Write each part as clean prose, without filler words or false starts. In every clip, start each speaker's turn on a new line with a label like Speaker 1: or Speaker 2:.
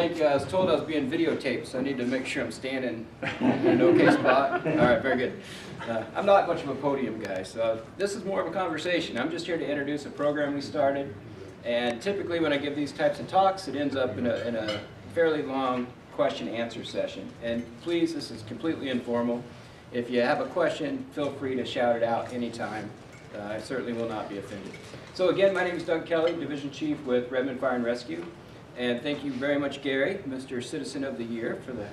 Speaker 1: think I was told I was being videotaped, so I need to make sure I'm standing in an okay spot. All right, very good. I'm not much of a podium guy, so this is more of a conversation. I'm just here to introduce a program we started, and typically when I give these types of talks, it ends up in a fairly long question-answer session. And please, this is completely informal. If you have a question, feel free to shout it out anytime. I certainly will not be offended. So again, my name is Doug Kelly, Division Chief with REDMOND Fire Rescue. And thank you very much, Gary, Mr. Citizen of the Year for the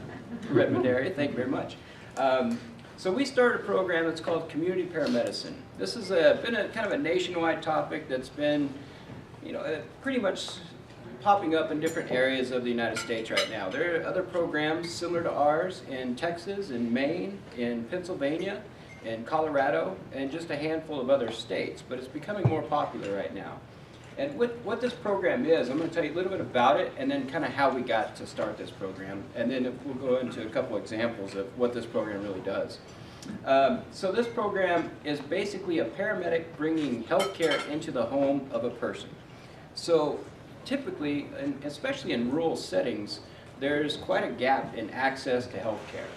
Speaker 1: Redmond area. Thank you very much. So we started a program that's called Community Paramedicine. This has been a kind of a nationwide topic that's been, pretty much popping up in different areas of the United States right now. There are other programs similar to ours in Texas, in Maine, in Pennsylvania, in Colorado, and just a handful of other states. But it's becoming more popular right now. And what this program is, I'm going to tell you a little bit about it and then kind of how we got to start this program. And then we'll go into a couple examples of what this program really does. So this program is basically a paramedic bringing healthcare into the home of a person. So typically, and especially in rural settings, there's quite a gap in access to healthcare.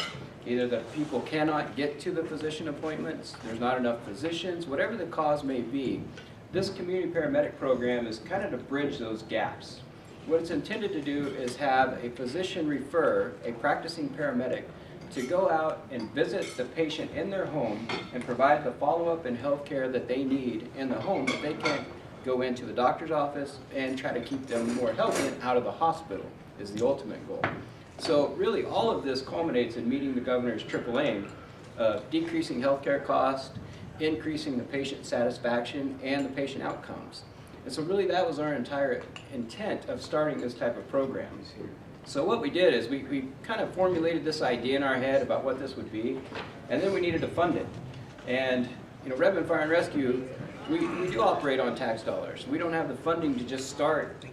Speaker 1: Either the people cannot get to the physician appointments, there's not enough physicians, whatever the cause may be. This community paramedic program is kind of to bridge those gaps. What it's intended to do is have a physician refer a practicing paramedic to go out and visit the patient in their home and provide the follow-up and health care that they need in the home, that they can't go into the doctor's office and try to keep them more healthy and out of the hospital is the ultimate goal. So really all of this culminates in meeting the governor's triple aim of decreasing healthcare costs, increasing the patient satisfaction and the patient outcomes. And so really that was our entire intent of starting this type of program. So what we did is we kind of formulated this idea in our head about what this would be, and then we needed to fund it. And REDMOND Fire Rescue, we do operate on tax dollars. We don't have the funding to just start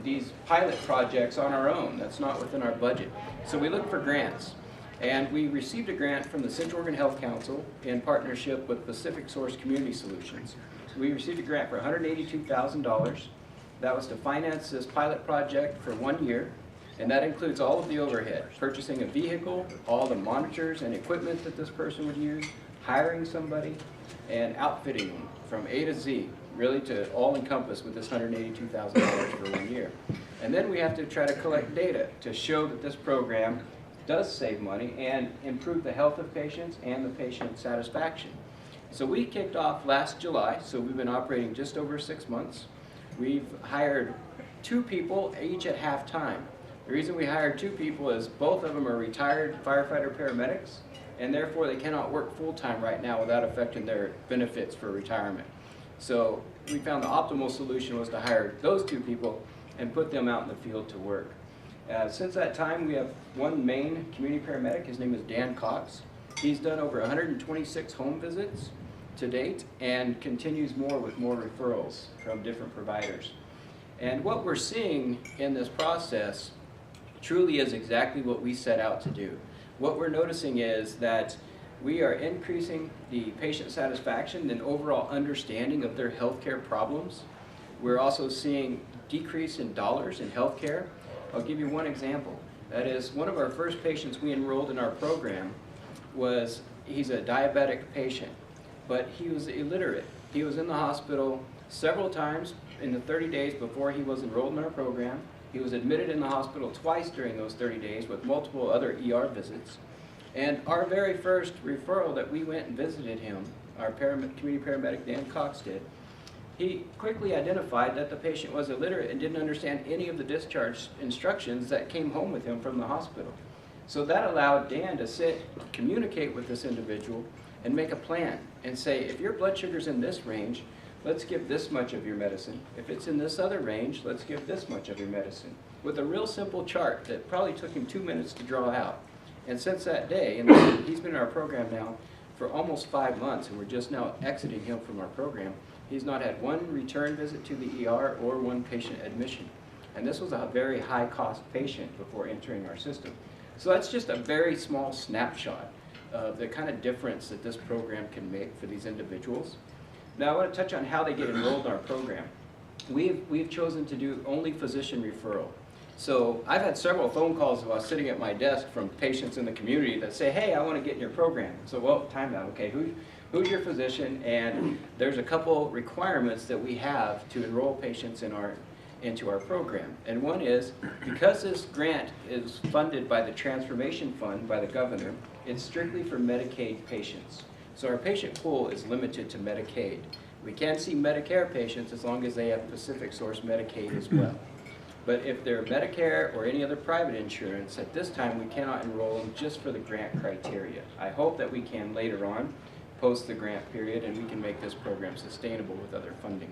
Speaker 1: these pilot projects on our own. That's not within our budget. So we look for grants. And we received a grant from the Central Oregon Health Council in partnership with Pacific Source Community Solutions. So we received a grant for $182,000. That was to finance this pilot project for 1 year, and that includes all of the overhead, purchasing a vehicle, all the monitors and equipment that this person would use, hiring somebody, and outfitting them from A to Z, really to all encompass with this $182,000 for 1 year. And then we have to try to collect data to show that this program does save money and improve the health of patients and the patient satisfaction. So we kicked off last July, so we've been operating just over 6 months. We've hired 2 people, each at half-time. The reason we hired 2 people is both of them are retired firefighter paramedics, and therefore they cannot work full-time right now without affecting their benefits for retirement. So we found the optimal solution was to hire those 2 people and put them out in the field to work. Since that time, we have one main community paramedic. His name is Dan Cox. He's done over 126 home visits to date and continues more with more referrals from different providers. And what we're seeing in this process truly is exactly what we set out to do. What we're noticing is that we are increasing the patient satisfaction and overall understanding of their healthcare problems. We're also seeing decrease in dollars in healthcare. I'll give you one example. That is, one of our first patients we enrolled in our program he's a diabetic patient, but he was illiterate. He was in the hospital several times in the 30 days before he was enrolled in our program. He was admitted in the hospital twice during those 30 days with multiple other ER visits. And our very first referral that we went and visited him, our community paramedic Dan Cox did, he quickly identified that the patient was illiterate and didn't understand any of the discharge instructions that came home with him from the hospital. So that allowed Dan to sit, communicate with this individual, and make a plan and say, if your blood sugar's in this range, let's give this much of your medicine. If it's in this other range, let's give this much of your medicine. With a real simple chart that probably took him 2 minutes to draw out. And since that day, and he's been in our program now for almost 5 months, and we're just now exiting him from our program, he's not had one return visit to the ER or one patient admission. And this was a very high-cost patient before entering our system. So that's just a very small snapshot of the kind of difference that this program can make for these individuals. Now I want to touch on how they get enrolled in our program. We've chosen to do only physician referral. So I've had several phone calls while sitting at my desk from patients in the community that say, hey, I want to get in your program. So, well, time out, okay, who's your physician? And there's a couple requirements that we have to enroll patients into our program. And one is, because this grant is funded by the Transformation Fund by the governor, it's strictly for Medicaid patients. So our patient pool is limited to Medicaid. We can see Medicare patients as long as they have Pacific Source Medicaid as well. But if they're Medicare or any other private insurance, at this time we cannot enroll them just for the grant criteria. I hope that we can later on, post the grant period, and we can make this program sustainable with other funding.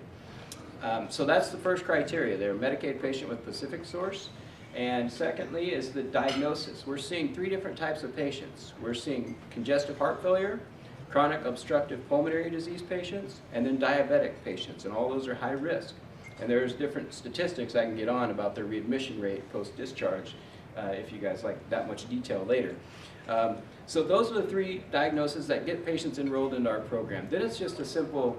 Speaker 1: So that's the first criteria. They're a Medicaid patient with Pacific Source. And secondly is the diagnosis. We're seeing 3 different types of patients. We're seeing congestive heart failure, chronic obstructive pulmonary disease patients, and then diabetic patients, and all those are high risk. And there's different statistics I can get on about their readmission rate post-discharge if you guys like that much detail later. So those are the 3 diagnoses that get patients enrolled into our program. Then it's just a simple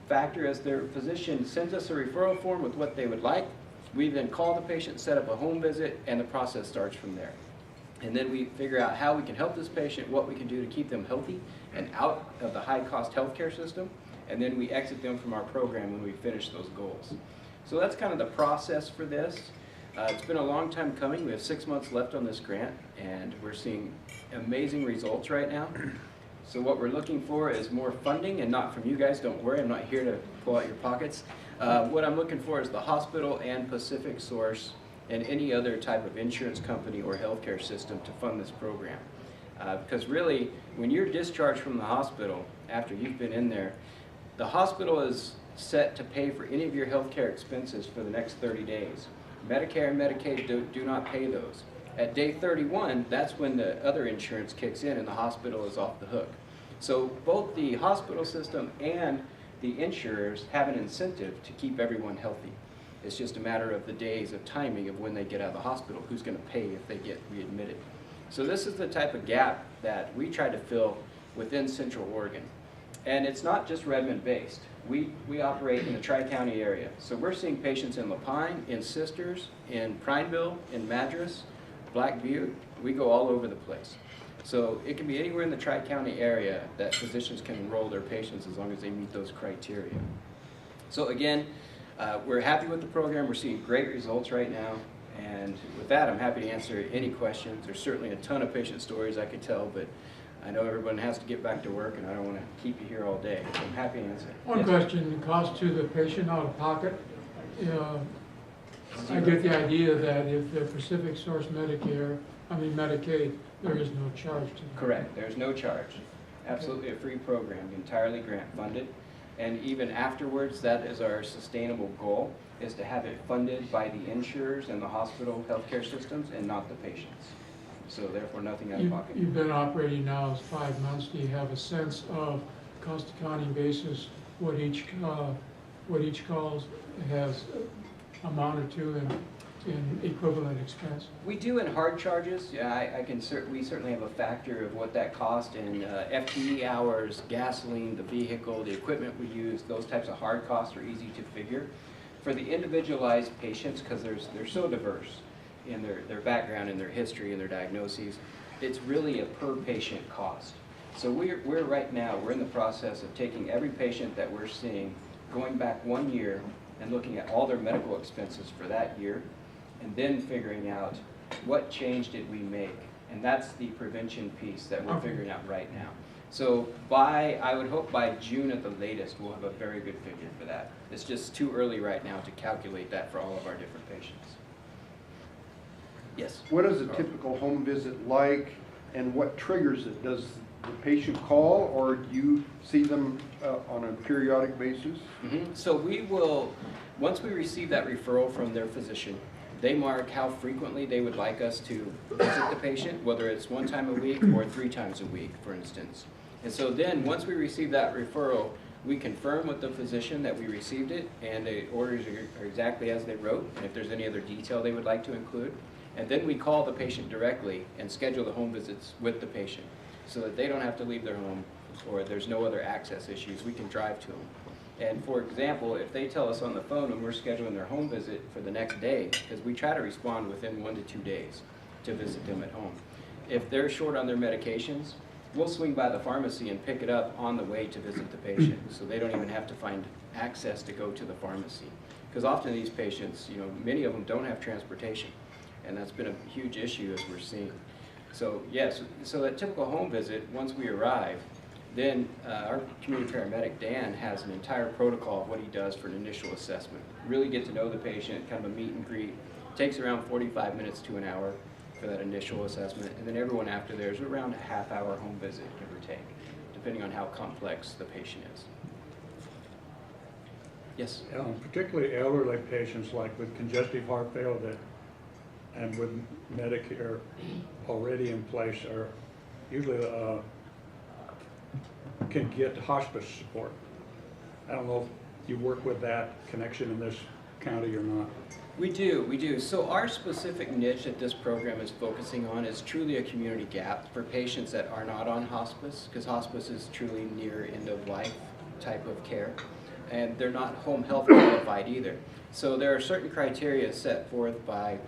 Speaker 1: factor as their physician sends us a referral form with what they would like. We then call the patient, set up a home visit, and the process starts from there. And then we figure out how we can help this patient, what we can do to keep them healthy and out of the high-cost healthcare system, and then we exit them from our program when we finish those goals. So that's kind of the process for this. It's been a long time coming. We have 6 months left on this grant, and we're seeing amazing results right now. So what we're looking for is more funding, and not from you guys, don't worry, I'm not here to pull out your pockets. What I'm looking for is the hospital and Pacific Source and any other type of insurance company or healthcare system to fund this program. Because really, when you're discharged from the hospital, after you've been in there, the hospital is set to pay for any of your healthcare expenses for the next 30 days. Medicare and Medicaid do not pay those. At day 31, that's when the other insurance kicks in and the hospital is off the hook. So both the hospital system and the insurers have an incentive to keep everyone healthy. It's just a matter of the days of timing of when they get out of the hospital, who's going to pay if they get readmitted. So this is the type of gap that we try to fill within Central Oregon. And it's not just Redmond based. We operate in the Tri-County area. So we're seeing patients in Lapine, in Sisters, in Prineville, in Madras, Black Butte. We go all over the place. So it can be anywhere in the Tri-County area that physicians can enroll their patients as long as they meet those criteria. So again, we're happy with the program. We're seeing great results right now. And with that, I'm happy to answer any questions. There's certainly a ton of patient stories I could tell, but I know everyone has to get back to work, and I don't want to keep you here all day. So I'm happy to answer.
Speaker 2: One question, the cost to the patient out of pocket. I get the idea that if they're Pacific Source Medicaid, there is no charge to them.
Speaker 1: Correct. There's no charge. Absolutely a free program, entirely grant funded. And even afterwards, that is our sustainable goal, is to have it funded by the insurers and the hospital healthcare systems and not the patients. So therefore, nothing out of pocket.
Speaker 2: You've been operating now 5 months. Do you have a sense of cost accounting basis what each call has amounted to in equivalent expense?
Speaker 1: We do in hard charges. Yeah, we certainly have a factor of what that cost in FTE hours, gasoline, the vehicle, the equipment we use. Those types of hard costs are easy to figure. For the individualized patients, because they're so diverse in their background and their history and their diagnoses, it's really a per patient cost. So we're right now, we're in the process of taking every patient that we're seeing, going back 1 year and looking at all their medical expenses for that year, and then figuring out what change did we make. And that's the prevention piece that we're figuring out right now. So I would hope by June at the latest, we'll have a very good figure for that. It's just too early right now to calculate that for all of our different patients. Yes?
Speaker 3: What is a typical home visit like, and what triggers it? Does the patient call, or do you see them on a periodic basis?
Speaker 1: Mm-hmm. So we will, once we receive that referral from their physician, they mark how frequently they would like us to visit the patient, whether it's 1 time a week or 3 times a week, for instance. And so then, once we receive that referral, we confirm with the physician that we received it, and the orders are exactly as they wrote, and if there's any other detail they would like to include. And then we call the patient directly and schedule the home visits with the patient, so that they don't have to leave their home, or there's no other access issues. We can drive to them. And for example, if they tell us on the phone when we're scheduling their home visit for the next day, because we try to respond within 1 to 2 days to visit them at home. If they're short on their medications, we'll swing by the pharmacy and pick it up on the way to visit the patient, so they don't even have to find access to go to the pharmacy. Because often these patients, you know, many of them don't have transportation, and that's been a huge issue as we're seeing. So yes, so that typical home visit, once we arrive, then our community paramedic, Dan, has an entire protocol of what he does for an initial assessment. Really get to know the patient, kind of a meet and greet. Takes around 45 minutes to an hour for that initial assessment, and then everyone after there is around a half-hour home visit, give or take, depending on how complex the patient is. Yes?
Speaker 4: Particularly elderly patients like with congestive heart failure and with Medicare already in place are usually can get hospice support. I don't know if you work with that connection in this county or not.
Speaker 1: We do. So our specific niche that this program is focusing on is truly a community gap for patients that are not on hospice, because hospice is truly near end of life type of care, and they're not home health qualified either. So there are certain criteria set forth by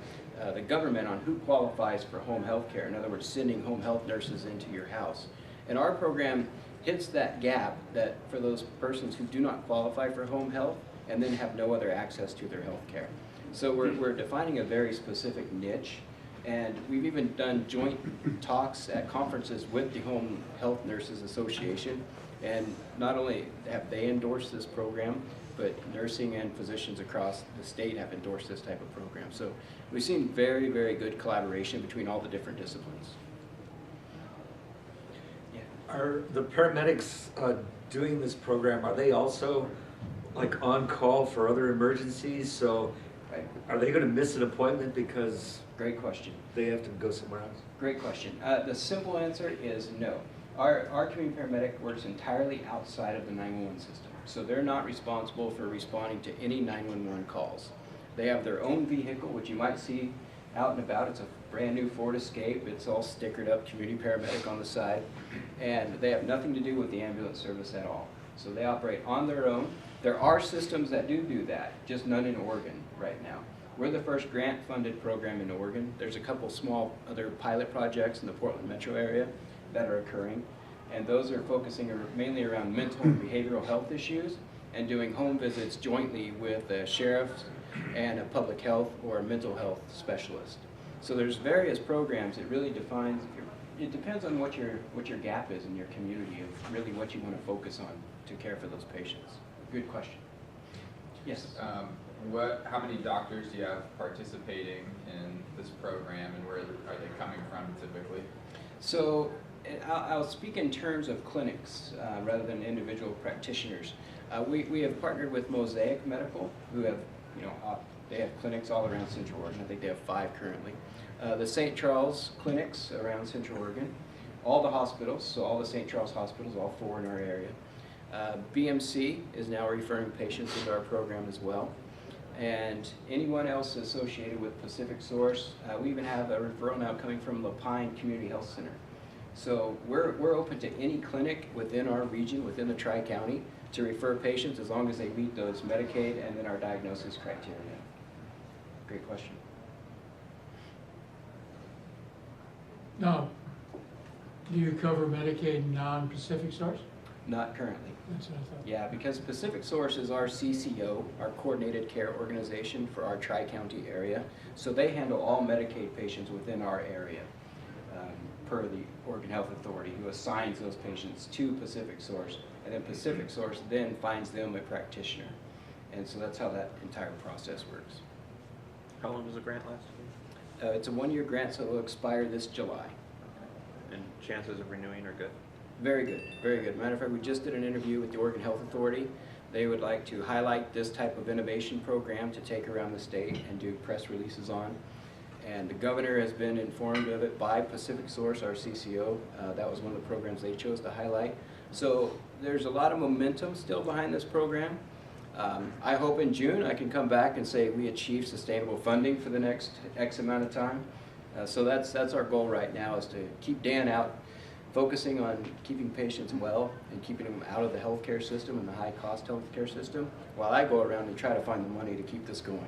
Speaker 1: the government on who qualifies for home health care. In other words, sending home health nurses into your house. And our program hits that gap that for those persons who do not qualify for home health and then have no other access to their health care. So we're defining a very specific niche, and we've even done joint talks at conferences with the Home Health Nurses Association, and not only have they endorsed this program, but nursing and physicians across the state have endorsed this type of program. So we've seen very, very good collaboration between all the different disciplines.
Speaker 5: Are the paramedics doing this program, are they also like on call for other emergencies? So
Speaker 1: Right.
Speaker 5: are they going to miss an appointment because
Speaker 1: Great question.
Speaker 5: they have to go somewhere else?
Speaker 1: Great question. The simple answer is no. Our community paramedic works entirely outside of the 911 system. So they're not responsible for responding to any 911 calls. They have their own vehicle, which you might see out and about. It's a brand new Ford Escape. It's all stickered up, community paramedic on the side. And they have nothing to do with the ambulance service at all. So they operate on their own. There are systems that do that, just none in Oregon right now. We're the first grant-funded program in Oregon. There's a couple small other pilot projects in the Portland metro area that are occurring. And those are focusing mainly around mental and behavioral health issues and doing home visits jointly with a sheriff and a public health or a mental health specialist. So there's various programs. It really defines, it depends on what your gap is in your community of really what you want to focus on to care for those patients. Good question. Yes?
Speaker 6: How many doctors do you have participating in this program, and where are they coming from typically?
Speaker 1: So I'll speak in terms of clinics rather than individual practitioners. We have partnered with Mosaic Medical, who have, they have clinics all around Central Oregon. I think they have 5 currently. The St. Charles clinics around Central Oregon, all the hospitals, so all the St. Charles hospitals, all 4 in our area. BMC is now referring patients into our program as well. And anyone else associated with Pacific Source, we even have a referral now coming from Lapine Community Health Center. So we're open to any clinic within our region, within the Tri-County, to refer patients as long as they meet those Medicaid and then our diagnosis criteria. Great question.
Speaker 2: Now, do you cover Medicaid non-Pacific Source?
Speaker 1: Not currently.
Speaker 2: That's what I thought.
Speaker 1: Yeah, because Pacific Source is our CCO, our coordinated care organization for our Tri-County area. So they handle all Medicaid patients within our area per the Oregon Health Authority, who assigns those patients to Pacific Source. And then Pacific Source then finds them a practitioner. And so that's how that entire process works.
Speaker 7: How long does the grant last?
Speaker 1: It's a 1-year grant, so it will expire this July.
Speaker 7: Okay. And chances of renewing are good?
Speaker 1: Very good, very good. Matter of fact, we just did an interview with the Oregon Health Authority. They would like to highlight this type of innovation program to take around the state and do press releases on. And the governor has been informed of it by Pacific Source, our CCO. That was one of the programs they chose to highlight. So there's a lot of momentum still behind this program. I hope in June I can come back and say we achieved sustainable funding for the next X amount of time. So that's our goal right now, is to keep Dan out focusing on keeping patients well and keeping them out of the healthcare system and the high-cost healthcare system, while I go around and try to find the money to keep this going.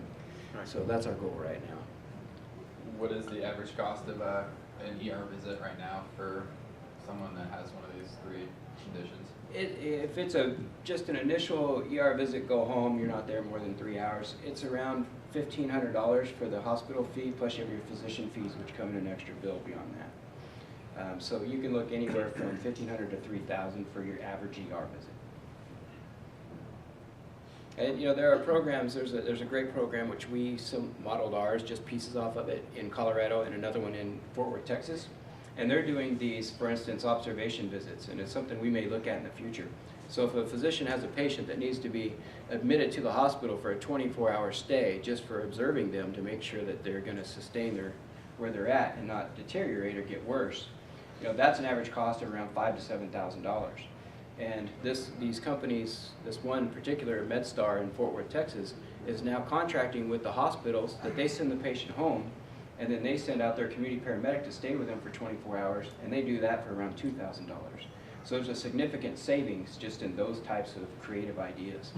Speaker 7: Right.
Speaker 1: So that's our goal right now.
Speaker 6: What is the average cost of an ER visit right now for someone that has one of these 3 conditions?
Speaker 1: If it's just an initial ER visit, go home, you're not there more than 3 hours, it's around $1,500 for the hospital fee, plus you have your physician fees, which come in an extra bill beyond that. So you can look anywhere from $1,500 to $3,000 for your average ER visit. And you know, there are programs, there's a great program which we modeled ours, just pieces off of it, in Colorado, and another one in Fort Worth, Texas. And they're doing these, for instance, observation visits, and it's something we may look at in the future. So if a physician has a patient that needs to be admitted to the hospital for a 24-hour stay, just for observing them to make sure that they're going to sustain where they're at and not deteriorate or get worse, you know, that's an average cost of around $5,000 to $7,000. And these companies, this one particular MedStar in Fort Worth, Texas, is now contracting with the hospitals that they send the patient home, and then they send out their community paramedic to stay with them for 24 hours, and they do that for around $2,000. So there's a significant savings just in those types of creative ideas.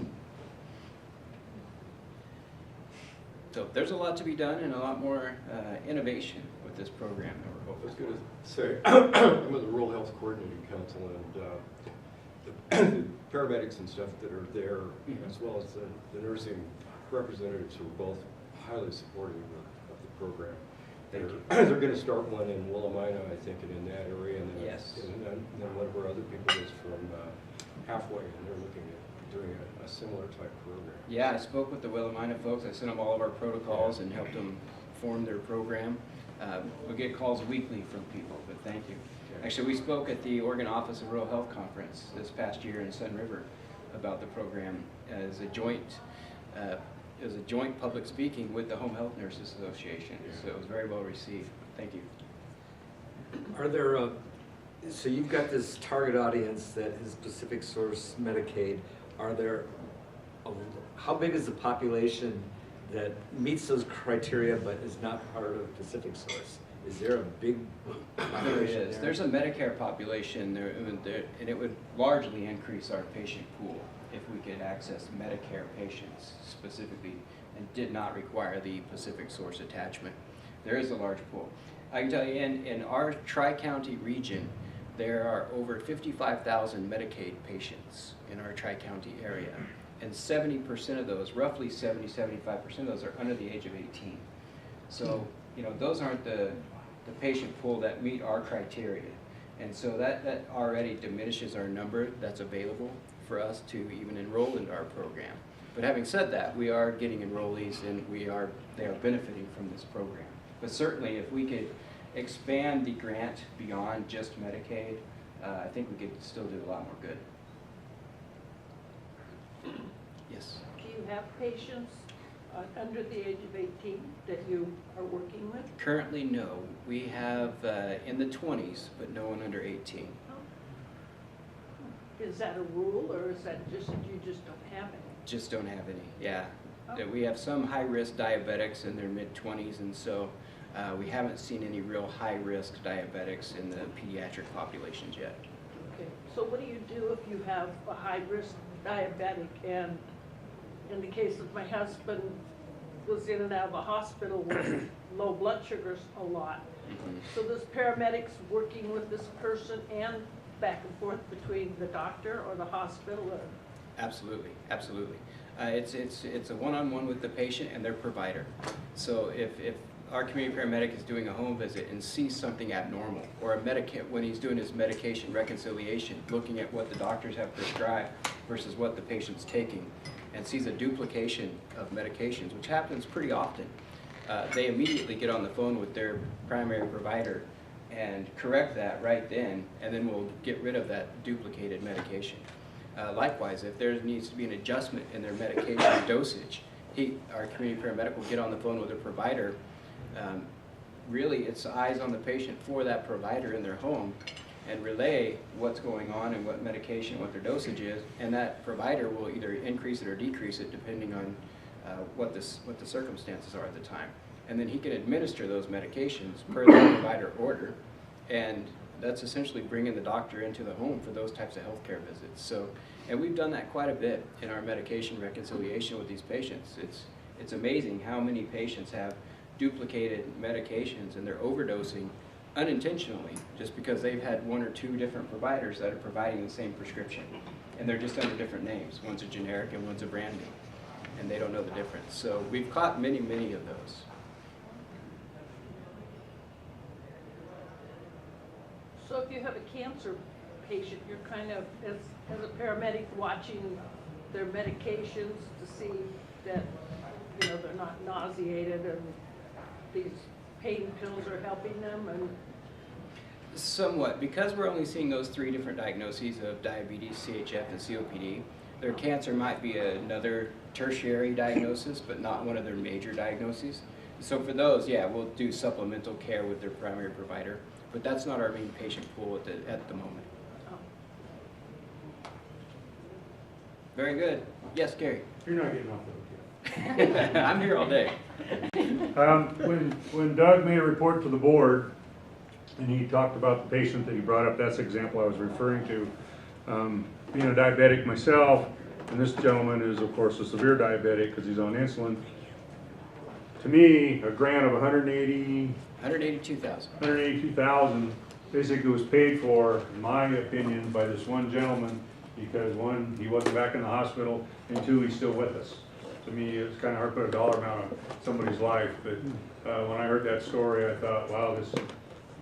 Speaker 1: So there's a lot to be done and a lot more innovation with this program that we're
Speaker 8: I was
Speaker 1: hoping
Speaker 8: going
Speaker 1: for.
Speaker 8: to say, I'm with the Rural Health Coordinating Council, and the paramedics and stuff that are there, as well as the nursing representatives, who are both highly supportive of the program.
Speaker 1: Thank you.
Speaker 8: They're going to start one in Willamina, I think, and in that area, and then,
Speaker 1: Yes.
Speaker 8: and then one of our other people is from Halfway, and they're looking at doing a similar type program.
Speaker 1: Yeah, I spoke with the Willamina folks. I sent them all of our protocols and helped them form their program. We get calls weekly from people, but thank you. Actually, we spoke at the Oregon Office of Rural Health Conference this past year in Sun River about the program as a joint public speaking with the Home Health Nurses Association. So it was very well received. Thank you.
Speaker 5: Are there, so you've got this target audience that is Pacific Source Medicaid. Are there, how big is the population that meets those criteria but is not part of Pacific Source? Is there a big population
Speaker 1: There is. There's a Medicare population there, and it would largely increase our patient pool if we could access Medicare patients specifically and did not require the Pacific Source attachment. There is a large pool. I can tell you, in our Tri-County region, there are over 55,000 Medicaid patients in our Tri-County area, and 70% of those, roughly 70–75% of those, are under the age of 18. So, you know, those aren't the patient pool that meet our criteria. And so that already diminishes our number that's available for us to even enroll into our program. But having said that, we are getting enrollees, and they are benefiting from this program. But certainly if we could expand the grant beyond just Medicaid, I think we could still do a lot more good. Yes.
Speaker 9: Do you have patients under the age of 18 that you are working with?
Speaker 1: Currently, no. We have in the 20s, but no one under 18.
Speaker 9: Is that a rule, or is that just that you just don't have any?
Speaker 1: Just don't have any, yeah.
Speaker 9: Oh.
Speaker 1: We have some high-risk diabetics in their mid-20s, and so we haven't seen any real high-risk diabetics in the pediatric populations yet.
Speaker 9: Okay, so what do you do if you have a high-risk diabetic? And in the case of my husband, was in and out of a hospital with low blood sugars a lot. So this paramedics working with this person and back and forth between the doctor or the hospital? Or?
Speaker 1: Absolutely, absolutely. It's a one-on-one with the patient and their provider. So if our community paramedic is doing a home visit and sees something abnormal, or when he's doing his medication reconciliation, looking at what the doctors have prescribed versus what the patient's taking, and sees a duplication of medications, which happens pretty often, they immediately get on the phone with their primary provider and correct that right then, and then we'll get rid of that duplicated medication. Likewise, if there needs to be an adjustment in their medication dosage, our community paramedic will get on the phone with their provider. Really, it's eyes on the patient for that provider in their home, and relay what's going on and what medication, what their dosage is, and that provider will either increase it or decrease it depending on what the circumstances are at the time. And then he can administer those medications per the provider order, and that's essentially bringing the doctor into the home for those types of healthcare visits. So, and we've done that quite a bit in our medication reconciliation with these patients. It's amazing how many patients have duplicated medications and they're overdosing unintentionally just because they've had 1 or 2 different providers that are providing the same prescription. And they're just under different names. One's a generic and one's a brand name. And they don't know the difference. So we've caught many, many of those.
Speaker 9: So if you have a cancer patient, you're kind of, as a paramedic, watching their medications to see that, you know, they're not nauseated and these pain pills are helping them, and
Speaker 1: Somewhat. Because we're only seeing those 3 different diagnoses of diabetes, CHF, and COPD, their cancer might be another tertiary diagnosis, but not one of their major diagnoses. So for those, yeah, we'll do supplemental care with their primary provider, but that's not our main patient pool at the moment. Very good. Yes, Gary.
Speaker 4: You're not getting off the hook yet.
Speaker 1: I'm here all day.
Speaker 4: When Doug made a report to the board, and he talked about the patient that he brought up, that's the example I was referring to. Being a diabetic myself, and this gentleman is, of course, a severe diabetic because he's on insulin. To me, a grant of $182,000 basically was paid for, in my opinion, by this one gentleman because 1, he wasn't back in the hospital, and 2, he's still with us. To me, it's kind of hard to put a dollar amount on somebody's life, but when I heard that story, I thought, wow,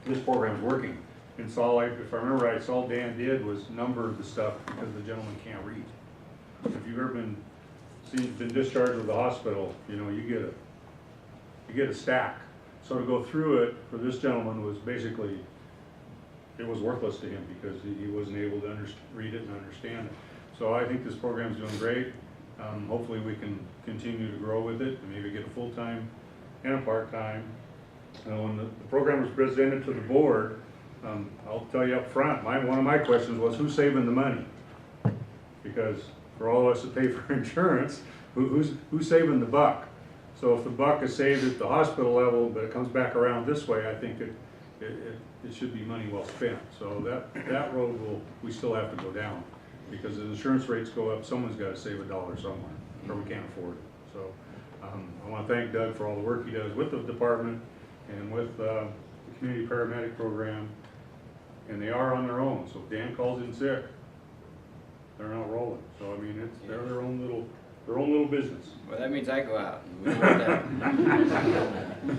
Speaker 4: this program's working. And if I remember right, all Dan did was number the stuff because the gentleman can't read. If you've ever been discharged with the hospital, you know, you get a stack. So to go through it for this gentleman was basically, it was worthless to him because he wasn't able to read it and understand it. So I think this program's doing great. Hopefully we can continue to grow with it and maybe get a full-time and a part-time. When the program was presented to the board, I'll tell you up front, one of my questions was, who's saving the money? Because for all of us that pay for insurance, who's saving the buck? So if the buck is saved at the hospital level, but it comes back around this way, I think it should be money well spent. So that road we still have to go down. Because as insurance rates go up, someone's got to save a dollar somewhere, or we can't afford it. So I want to thank Doug for all the work he does with the department and with the Community Paramedic program. And they are on their own. So if Dan calls in sick, they're not rolling. So I mean, they're their own little business.
Speaker 1: Well, that means I go out. And we want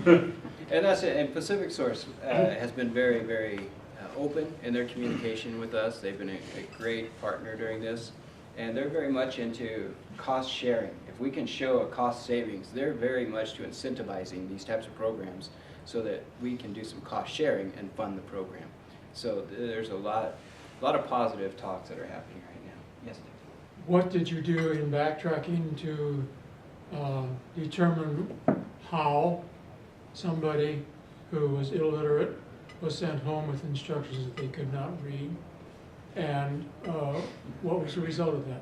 Speaker 1: that. And that's it. And Pacific Source has been very, very open in their communication with us. They've been a great partner during this, and they're very much into cost sharing. If we can show a cost savings, they're very much to incentivizing these types of programs so that we can do some cost sharing and fund the program. So there's a lot of positive talks that are happening right now. Yes, Dave.
Speaker 2: What did you do in backtracking to determine how somebody who was illiterate was sent home with instructions that they could not read, and what was the result of that?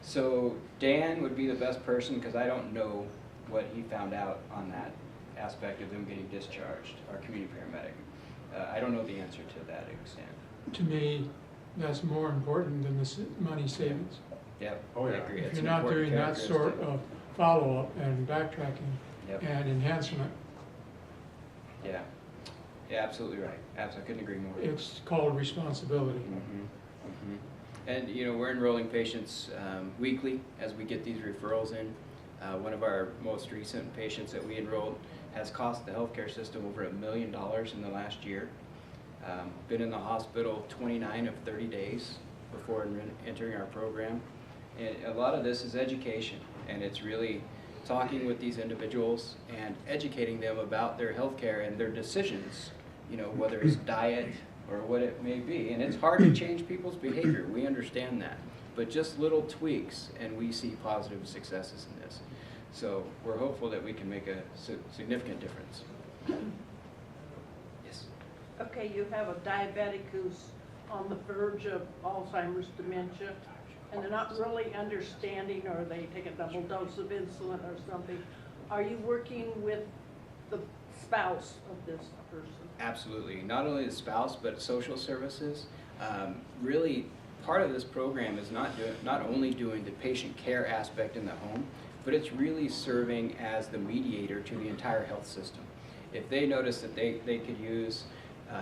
Speaker 1: So Dan would be the best person because I don't know what he found out on that aspect of them getting discharged, our community paramedic. I don't know the answer to that extent.
Speaker 2: To me, that's more important than the money savings.
Speaker 1: Yep.
Speaker 4: Oh, yeah.
Speaker 1: I agree.
Speaker 2: If
Speaker 1: It's
Speaker 2: you're
Speaker 1: an
Speaker 2: not
Speaker 1: important
Speaker 2: doing that sort
Speaker 1: characteristic.
Speaker 2: of follow-up and backtracking
Speaker 1: Yep.
Speaker 2: and enhancement,
Speaker 1: Yeah. Yeah, absolutely right. Absolutely, I couldn't agree more.
Speaker 2: it's called responsibility.
Speaker 1: And you know, we're enrolling patients weekly as we get these referrals in. One of our most recent patients that we enrolled has cost the healthcare system over $1 million in the last year. Been in the hospital 29 of 30 days before entering our program. And a lot of this is education, and it's really talking with these individuals and educating them about their healthcare and their decisions, you know, whether it's diet or what it may be. And it's hard to change people's behavior, we understand that. But just little tweaks, and we see positive successes in this. So we're hopeful that we can make a significant difference. Yes?
Speaker 9: okay, you have a diabetic who's on the verge of Alzheimer's dementia, and they're not really understanding, or they take a double dose of insulin or something. Are you working with the spouse of this person.
Speaker 1: Absolutely. Not only the spouse, but social services. Really, part of this program is not only doing the patient care aspect in the home, but it's really serving as the mediator to the entire health system. If they notice that they could use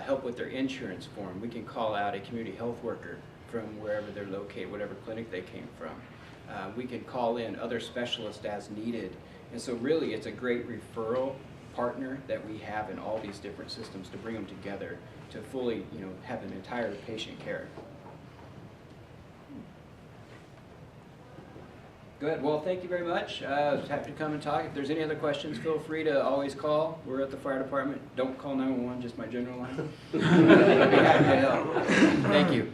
Speaker 1: help with their insurance form, we can call out a community health worker from wherever they're located, whatever clinic they came from. We can call in other specialists as needed. And so really it's a great referral partner that we have in all these different systems to bring them together to fully, have an entire patient care. Good. Well, thank you very much. I was happy to come and talk. If there's any other questions, feel free to always call. We're at the fire department. Don't call 911, just my general line. I'd be happy to help. Thank you.